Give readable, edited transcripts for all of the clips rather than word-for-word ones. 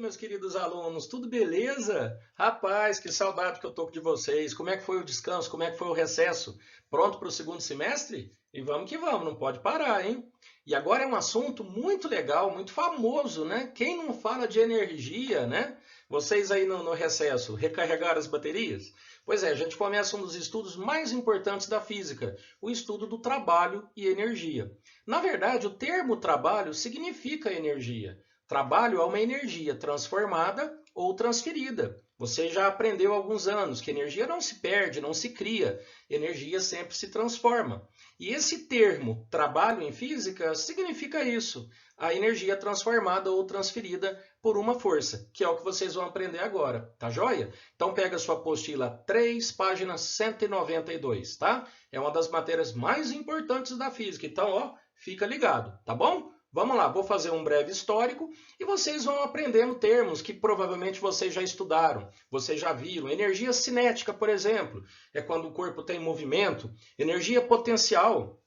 meus queridos alunos, tudo beleza? Rapaz, que saudade que eu tô de vocês. Como é que foi o descanso? Como é que foi o recesso? Pronto para o segundo semestre? E vamos que vamos, não pode parar, hein? E agora é um assunto muito legal, muito famoso, né? Quem não fala de energia, né? Vocês aí no recesso, recarregaram as baterias? Pois é, a gente começa um dos estudos mais importantes da física, o estudo do trabalho e energia. Na verdade, o termo trabalho significa energia. Trabalho é uma energia transformada ou transferida. Você já aprendeu há alguns anos que energia não se perde, não se cria, energia sempre se transforma. E esse termo trabalho em física significa isso, a energia transformada ou transferida por uma força, que é o que vocês vão aprender agora, tá joia? Então pega a sua apostila 3, página 192, tá? É uma das matérias mais importantes da física, então ó, fica ligado, tá bom? Vamos lá, vou fazer um breve histórico e vocês vão aprendendo termos que provavelmente vocês já estudaram, vocês já viram. Energia cinética, por exemplo, é quando o corpo tem movimento. Energia potencial.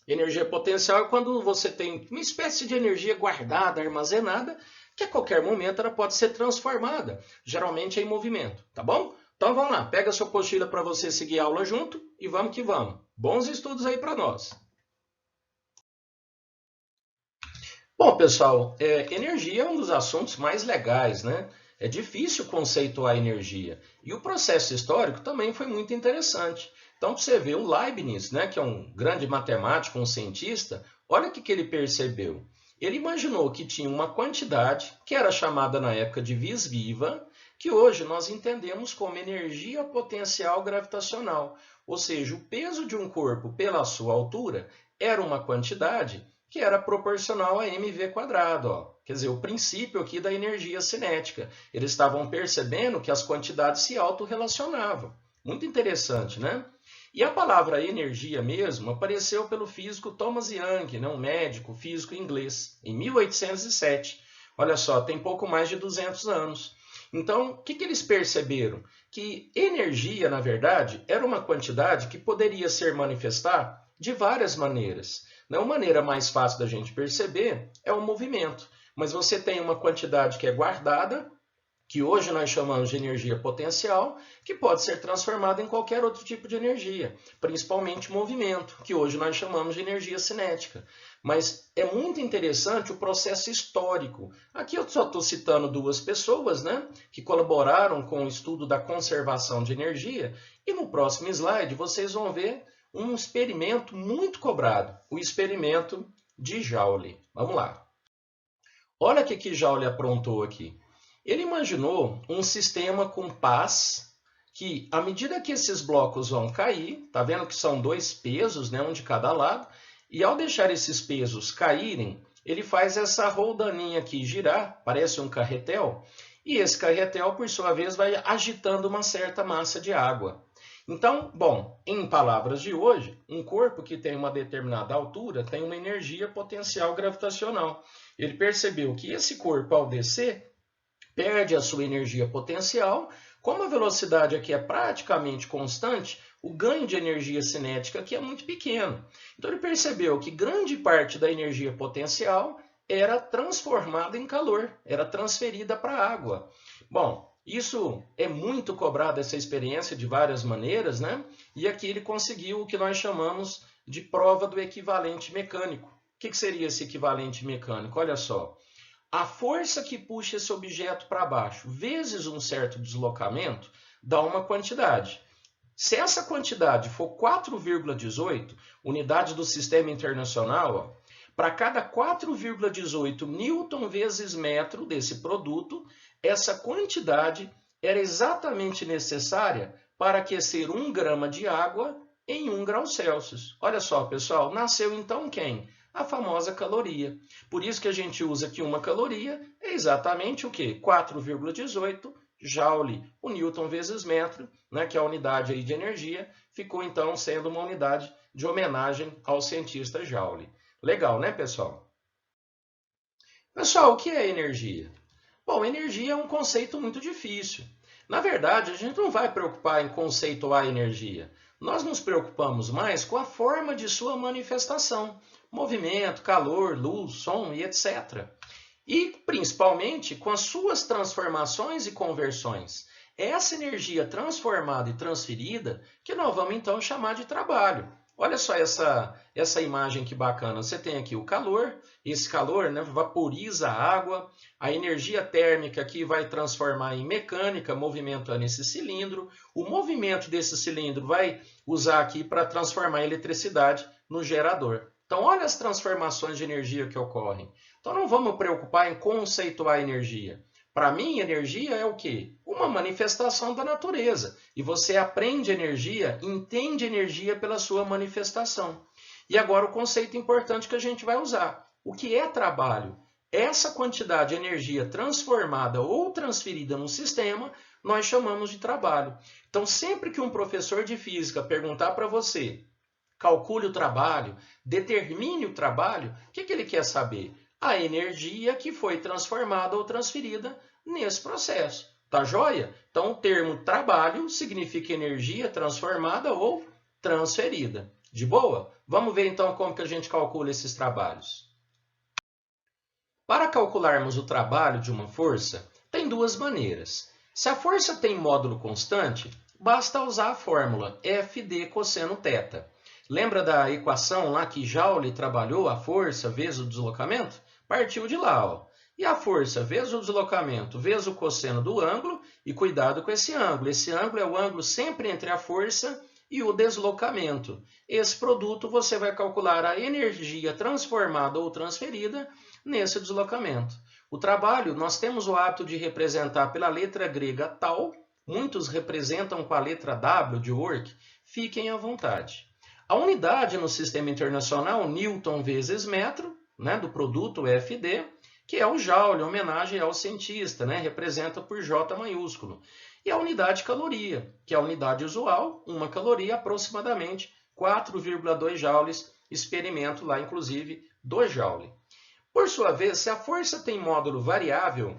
Energia potencial é quando você tem uma espécie de energia guardada, armazenada, que a qualquer momento ela pode ser transformada, geralmente em movimento, tá bom? Então vamos lá, pega a sua apostila para você seguir a aula junto e vamos que vamos. Bons estudos aí para nós. Bom, pessoal, energia é um dos assuntos mais legais, né? É difícil conceituar energia. E o processo histórico também foi muito interessante. Então, para você ver, o Leibniz, né, que é um grande matemático, um cientista, olha o que ele percebeu. Ele imaginou que tinha uma quantidade, que era chamada na época de vis-viva, que hoje nós entendemos como energia potencial gravitacional. Ou seja, o peso de um corpo pela sua altura era uma quantidade que era proporcional a mv quadrado. Ó. Quer dizer, o princípio aqui da energia cinética. Eles estavam percebendo que as quantidades se autorrelacionavam. Muito interessante, né? E a palavra energia mesmo apareceu pelo físico Thomas Young, né? Um médico físico inglês, em 1807. Olha só, tem pouco mais de 200 anos. Então, o que eles perceberam? Que energia, na verdade, era uma quantidade que poderia ser manifestada de várias maneiras. Uma maneira mais fácil da gente perceber é o movimento. Mas você tem uma quantidade que é guardada, que hoje nós chamamos de energia potencial, que pode ser transformada em qualquer outro tipo de energia, principalmente movimento, que hoje nós chamamos de energia cinética. Mas é muito interessante o processo histórico. Aqui eu só estou citando duas pessoas, né, que colaboraram com o estudo da conservação de energia, e no próximo slide vocês vão ver um experimento muito cobrado, o experimento de Joule. Vamos lá. Olha o que Joule aprontou aqui. Ele imaginou um sistema com pás que, à medida que esses blocos vão cair, tá vendo que são dois pesos, né, um de cada lado, e ao deixar esses pesos caírem, ele faz essa roldaninha aqui girar, parece um carretel, e esse carretel, por sua vez, vai agitando uma certa massa de água. Então, bom, em palavras de hoje, um corpo que tem uma determinada altura tem uma energia potencial gravitacional. Ele percebeu que esse corpo, ao descer, perde a sua energia potencial. Como a velocidade aqui é praticamente constante, o ganho de energia cinética aqui é muito pequeno. Então ele percebeu que grande parte da energia potencial era transformada em calor, era transferida para a água. Bom, isso é muito cobrado, essa experiência, de várias maneiras, né? E aqui ele conseguiu o que nós chamamos de prova do equivalente mecânico. O que seria esse equivalente mecânico? Olha só. A força que puxa esse objeto para baixo, vezes um certo deslocamento, dá uma quantidade. Se essa quantidade for 4,18, unidade do sistema internacional, para cada 4,18 newton vezes metro desse produto, essa quantidade era exatamente necessária para aquecer 1 grama de água em 1 grau Celsius. Olha só, pessoal, nasceu então quem? A famosa caloria. Por isso que a gente usa que uma caloria é exatamente o quê? 4,18 joule, o newton vezes metro, né, que é a unidade aí de energia, ficou então sendo uma unidade de homenagem ao cientista Joule. Legal, né, pessoal? Pessoal, o que é energia? Bom, energia é um conceito muito difícil. Na verdade, a gente não vai preocupar em conceituar energia. Nós nos preocupamos mais com a forma de sua manifestação. Movimento, calor, luz, som e etc. E, principalmente, com as suas transformações e conversões. É essa energia transformada e transferida que nós vamos, então, chamar de trabalho. Olha só essa imagem que bacana. Você tem aqui o calor, esse calor, né, vaporiza a água, a energia térmica aqui vai transformar em mecânica, movimentando esse cilindro. O movimento desse cilindro vai usar aqui para transformar a eletricidade no gerador. Então, olha as transformações de energia que ocorrem. Então, não vamos preocupar em conceituar a energia. Para mim, energia é o quê? Uma manifestação da natureza. E você aprende energia, entende energia pela sua manifestação. E agora o conceito importante que a gente vai usar. O que é trabalho? Essa quantidade de energia transformada ou transferida no sistema, nós chamamos de trabalho. Então, sempre que um professor de física perguntar para você, calcule o trabalho, determine o trabalho, o que ele quer saber? A energia que foi transformada ou transferida nesse processo. Tá joia? Então, o termo trabalho significa energia transformada ou transferida. De boa? Vamos ver então como que a gente calcula esses trabalhos. Para calcularmos o trabalho de uma força, tem duas maneiras. Se a força tem módulo constante, basta usar a fórmula Fd cosseno θ. Lembra da equação lá que Joule trabalhou a força vezes o deslocamento? Partiu de lá, ó. E a força vezes o deslocamento vezes o cosseno do ângulo, e cuidado com esse ângulo. Esse ângulo é o ângulo sempre entre a força e o deslocamento. Esse produto você vai calcular a energia transformada ou transferida nesse deslocamento. O trabalho, nós temos o hábito de representar pela letra grega tal, muitos representam com a letra W de work, fiquem à vontade. A unidade no sistema internacional, Newton vezes metro, né, do produto Fd, que é o Joule, em homenagem ao cientista, né, representa por J maiúsculo. E a unidade caloria, que é a unidade usual, uma caloria, aproximadamente 4,2 joules, experimento lá, inclusive, 2 joule. Por sua vez, se a força tem módulo variável,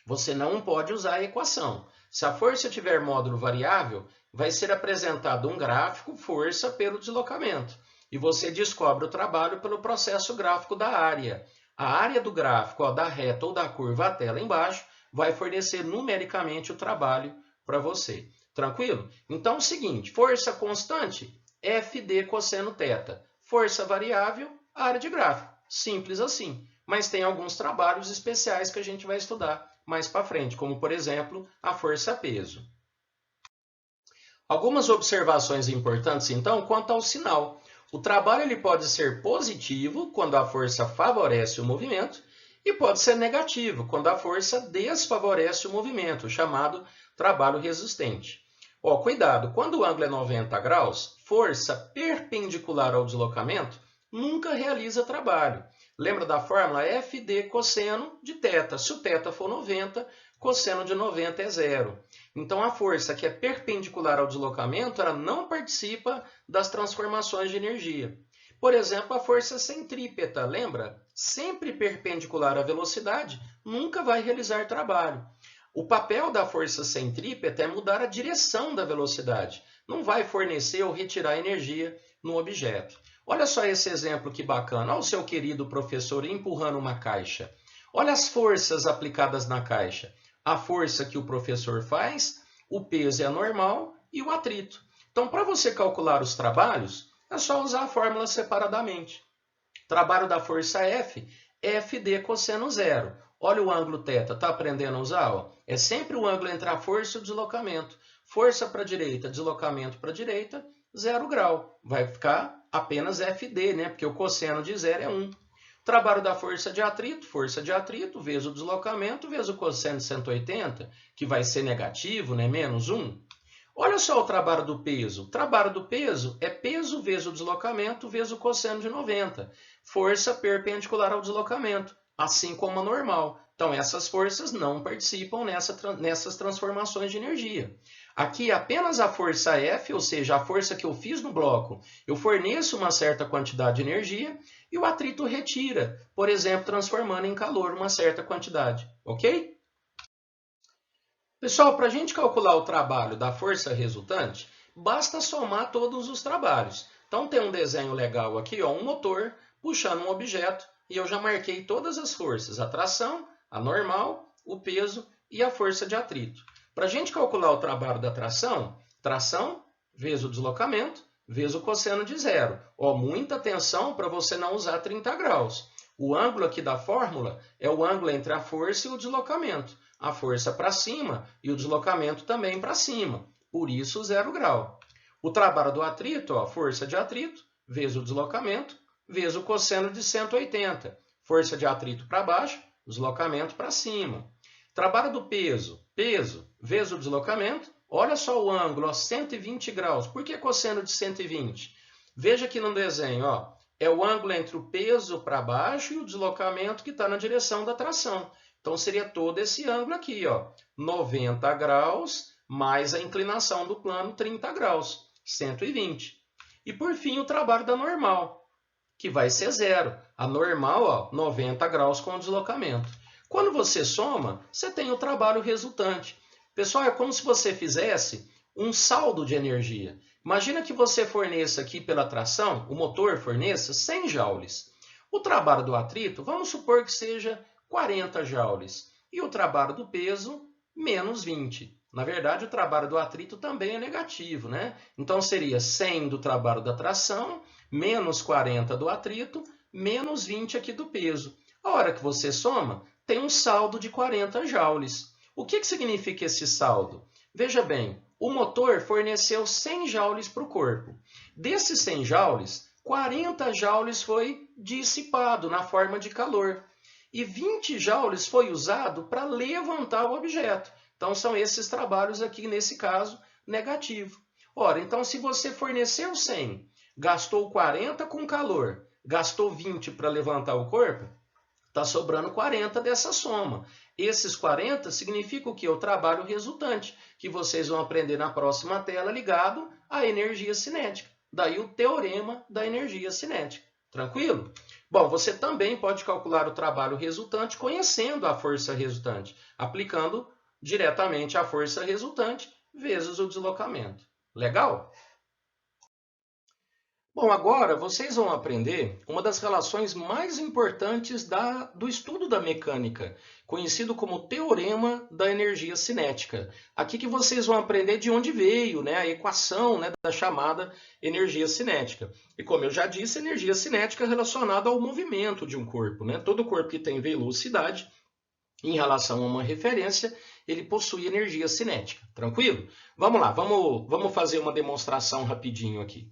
você não pode usar a equação. Se a força tiver módulo variável, vai ser apresentado um gráfico força pelo deslocamento. E você descobre o trabalho pelo processo gráfico da área. A área do gráfico, ó, da reta ou da curva até lá embaixo, vai fornecer numericamente o trabalho para você. Tranquilo? Então é o seguinte, força constante, Fd cosseno θ. Força variável, área de gráfico. Simples assim. Mas tem alguns trabalhos especiais que a gente vai estudar mais para frente, como, por exemplo, a força-peso. Algumas observações importantes, então, quanto ao sinal. O trabalho ele pode ser positivo, quando a força favorece o movimento, e pode ser negativo, quando a força desfavorece o movimento, chamado trabalho resistente. Ó, cuidado, quando o ângulo é 90 graus, força perpendicular ao deslocamento nunca realiza trabalho. Lembra da fórmula Fd cosseno de θ. Se o θ for 90, cosseno de 90 é zero. Então, a força que é perpendicular ao deslocamento, ela não participa das transformações de energia. Por exemplo, a força centrípeta, lembra? Sempre perpendicular à velocidade, nunca vai realizar trabalho. O papel da força centrípeta é mudar a direção da velocidade. Não vai fornecer ou retirar energia no objeto. Olha só esse exemplo que bacana. Olha o seu querido professor empurrando uma caixa. Olha as forças aplicadas na caixa. A força que o professor faz, o peso é normal e o atrito. Então, para você calcular os trabalhos, é só usar a fórmula separadamente. Trabalho da força F, Fd cosseno zero. Olha o ângulo θ, está aprendendo a usar? Ó? É sempre o ângulo entre a força e o deslocamento. Força para a direita, deslocamento para a direita, 0 grau. Vai ficar apenas Fd, né? Porque o cosseno de zero é 1. Trabalho da força de atrito vezes o deslocamento, vezes o cosseno de 180, que vai ser negativo, né? Menos 1. Olha só o trabalho do peso. O trabalho do peso é peso vezes o deslocamento vezes o cosseno de 90. Força perpendicular ao deslocamento, assim como a normal. Então, essas forças não participam nessas transformações de energia. Aqui, apenas a força F, ou seja, a força que eu fiz no bloco, eu forneço uma certa quantidade de energia e o atrito retira, por exemplo, transformando em calor uma certa quantidade. Ok? Pessoal, para a gente calcular o trabalho da força resultante, basta somar todos os trabalhos. Então, tem um desenho legal aqui, ó, um motor puxando um objeto e eu já marquei todas as forças, a tração, a normal, o peso e a força de atrito. Para a gente calcular o trabalho da tração, tração vezes o deslocamento, vezes o cosseno de zero. Ó, muita atenção para você não usar 30 graus. O ângulo aqui da fórmula é o ângulo entre a força e o deslocamento. A força para cima e o deslocamento também para cima. Por isso, 0 grau. O trabalho do atrito, ó, força de atrito, vezes o deslocamento, vezes o cosseno de 180. Força de atrito para baixo, deslocamento para cima. Trabalho do peso, peso vezes o deslocamento. Olha só o ângulo, ó, 120 graus. Por que cosseno de 120? Veja aqui no desenho, ó, é o ângulo entre o peso para baixo e o deslocamento que está na direção da tração. Então, seria todo esse ângulo aqui, ó, 90 graus mais a inclinação do plano, 30 graus, 120. E, por fim, o trabalho da normal, que vai ser zero. A normal, ó, 90 graus com o deslocamento. Quando você soma, você tem o trabalho resultante. Pessoal, é como se você fizesse um saldo de energia. Imagina que você forneça aqui pela tração, o motor forneça 100 joules. O trabalho do atrito, vamos supor que seja 40 joules. E o trabalho do peso, menos 20. Na verdade, o trabalho do atrito também é negativo, né? Então, seria 100 do trabalho da tração, menos 40 do atrito, menos 20 aqui do peso. A hora que você soma, tem um saldo de 40 joules. O que significa esse saldo? Veja bem, o motor forneceu 100 joules para o corpo. Desses 100 joules, 40 joules foi dissipado na forma de calor. E 20 joules foi usado para levantar o objeto. Então, são esses trabalhos aqui, nesse caso, negativo. Ora, então, se você forneceu 100, gastou 40 com calor, gastou 20 para levantar o corpo, está sobrando 40 dessa soma. Esses 40 significa o quê? O trabalho resultante, que vocês vão aprender na próxima tela ligado à energia cinética. Daí o teorema da energia cinética. Tranquilo? Bom, você também pode calcular o trabalho resultante conhecendo a força resultante, aplicando diretamente a força resultante vezes o deslocamento. Legal? Bom, agora vocês vão aprender uma das relações mais importantes do estudo da mecânica, conhecido como teorema da energia cinética. Aqui que vocês vão aprender de onde veio, né, a equação, né, da chamada energia cinética. E como eu já disse, energia cinética é relacionada ao movimento de um corpo, né? Todo corpo que tem velocidade em relação a uma referência, ele possui energia cinética. Tranquilo? Vamos lá, vamos fazer uma demonstração rapidinho aqui.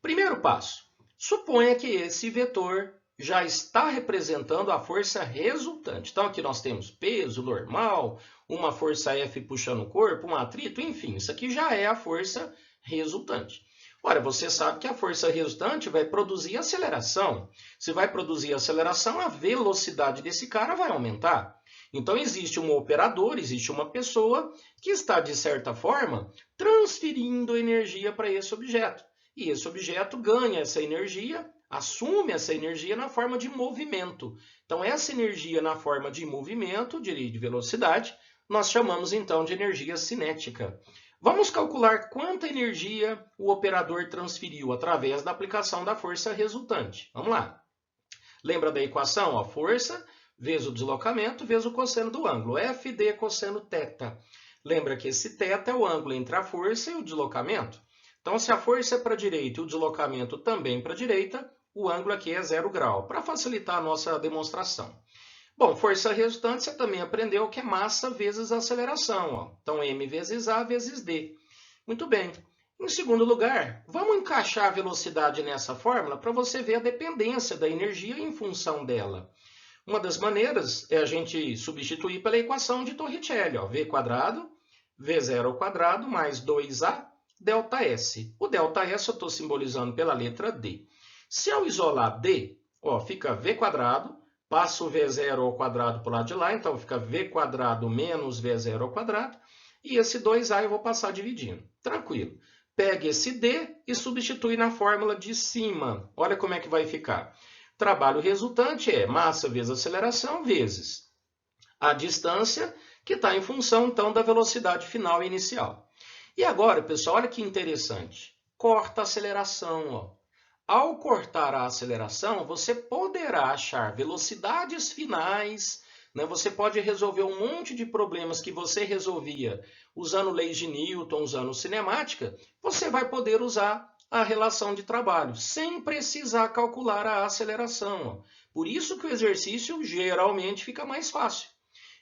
Primeiro passo, suponha que esse vetor já está representando a força resultante. Então, aqui nós temos peso normal, uma força F puxando o corpo, um atrito, enfim, isso aqui já é a força resultante. Ora, você sabe que a força resultante vai produzir aceleração. Se vai produzir aceleração, a velocidade desse cara vai aumentar. Então, existe um operador, existe uma pessoa que está, de certa forma, transferindo energia para esse objeto. E esse objeto ganha essa energia, assume essa energia na forma de movimento. Então, essa energia na forma de movimento, de velocidade, nós chamamos então de energia cinética. Vamos calcular quanta energia o operador transferiu através da aplicação da força resultante. Vamos lá. Lembra da equação? Ó, força vezes o deslocamento vezes o cosseno do ângulo. FD cosseno θ. Lembra que esse θ é o ângulo entre a força e o deslocamento. Então, se a força é para a direita e o deslocamento também para a direita, o ângulo aqui é 0 grau, para facilitar a nossa demonstração. Bom, força resultante, você também aprendeu que é massa vezes aceleração. Ó. Então, m vezes a vezes d. Muito bem. Em segundo lugar, vamos encaixar a velocidade nessa fórmula para você ver a dependência da energia em função dela. Uma das maneiras é a gente substituir pela equação de Torricelli. Ó. V quadrado, V0 ao quadrado, mais 2A, ΔS. O ΔS eu estou simbolizando pela letra D. Se eu isolar D, ó, fica V quadrado, passo o V0 ao quadrado para o lado de lá, então fica V quadrado menos V0 ao quadrado, e esse 2A eu vou passar dividindo. Tranquilo. Pega esse D e substitui na fórmula de cima. Olha como é que vai ficar. Trabalho resultante é massa vezes aceleração vezes a distância, que está em função, então, da velocidade final e inicial. E agora, pessoal, olha que interessante. Corta a aceleração. Ó. ao cortar a aceleração, você poderá achar velocidades finais, né? Você pode resolver um monte de problemas que você resolvia usando leis de Newton, usando cinemática, você vai poder usar a relação de trabalho, sem precisar calcular a aceleração. Por isso que o exercício geralmente fica mais fácil.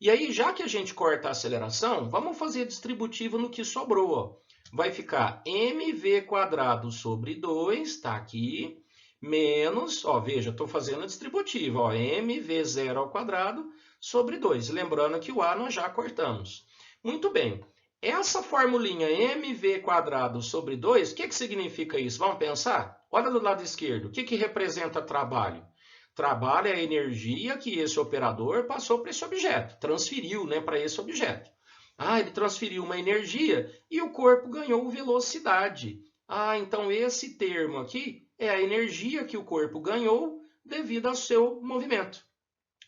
E aí, já que a gente corta a aceleração, vamos fazer distributivo no que sobrou. Ó. Vai ficar mv² sobre 2, está aqui, menos, ó, veja, estou fazendo a distributiva, ó, mv0² sobre 2. Lembrando que o a nós já cortamos. Muito bem. Essa formulinha mv² sobre 2, o que significa isso? Vamos pensar? Olha do lado esquerdo, o que representa trabalho? Trabalho é a energia que esse operador passou para esse objeto, transferiu, né, para esse objeto. Ah, ele transferiu uma energia e o corpo ganhou velocidade. Ah, então esse termo aqui é a energia que o corpo ganhou devido ao seu movimento,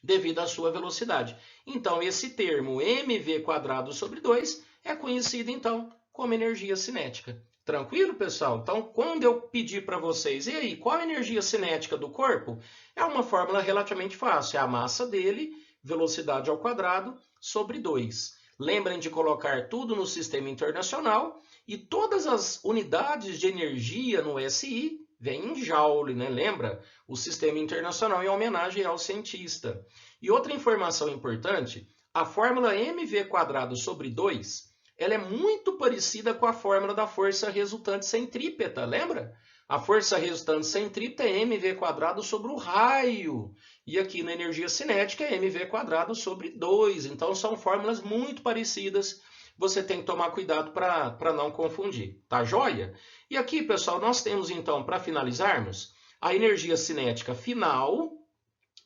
devido à sua velocidade. Então, esse termo mv² sobre 2 é conhecido, então, como energia cinética. Tranquilo, pessoal? Então, quando eu pedir para vocês, e aí, qual a energia cinética do corpo? É uma fórmula relativamente fácil. É a massa dele, velocidade ao quadrado, sobre 2. Lembrem de colocar tudo no sistema internacional e todas as unidades de energia no SI vêm em joule, né? Lembra? O sistema internacional em homenagem ao cientista. E outra informação importante, a fórmula mv² sobre 2, ela é muito parecida com a fórmula da força resultante centrípeta, lembra? A força resultante centrípeta é mv² sobre o raio. E aqui na energia cinética é mv² sobre 2. Então são fórmulas muito parecidas. Você tem que tomar cuidado para não confundir. Tá joia? E aqui, pessoal, nós temos então, para finalizarmos, a energia cinética final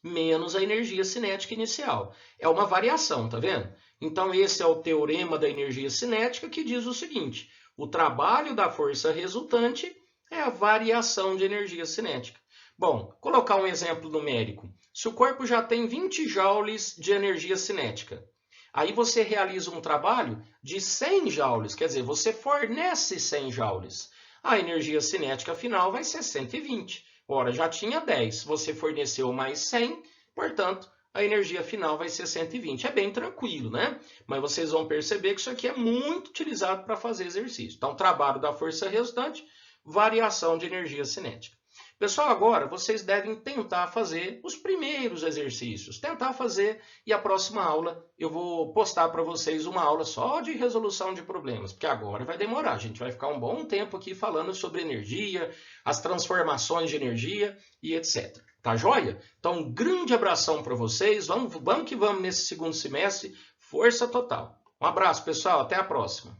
menos a energia cinética inicial. É uma variação, tá vendo? Então, esse é o teorema da energia cinética que diz o seguinte: o trabalho da força resultante é a variação de energia cinética. Bom, colocar um exemplo numérico. Se o corpo já tem 20 joules de energia cinética, aí você realiza um trabalho de 100 joules, quer dizer, você fornece 100 joules. A energia cinética final vai ser 120. Ora, já tinha 10, você forneceu mais 100, portanto, a energia final vai ser 120. É bem tranquilo, né? Mas vocês vão perceber que isso aqui é muito utilizado para fazer exercício. Então, trabalho da força resultante, variação de energia cinética. Pessoal, agora vocês devem tentar fazer os primeiros exercícios. Tentar fazer e a próxima aula eu vou postar para vocês uma aula só de resolução de problemas, porque agora vai demorar. A gente vai ficar um bom tempo aqui falando sobre energia, as transformações de energia e etc. Tá joia? Então, um grande abração para vocês. Vamos que vamos nesse segundo semestre. Força total. Um abraço, pessoal. Até a próxima.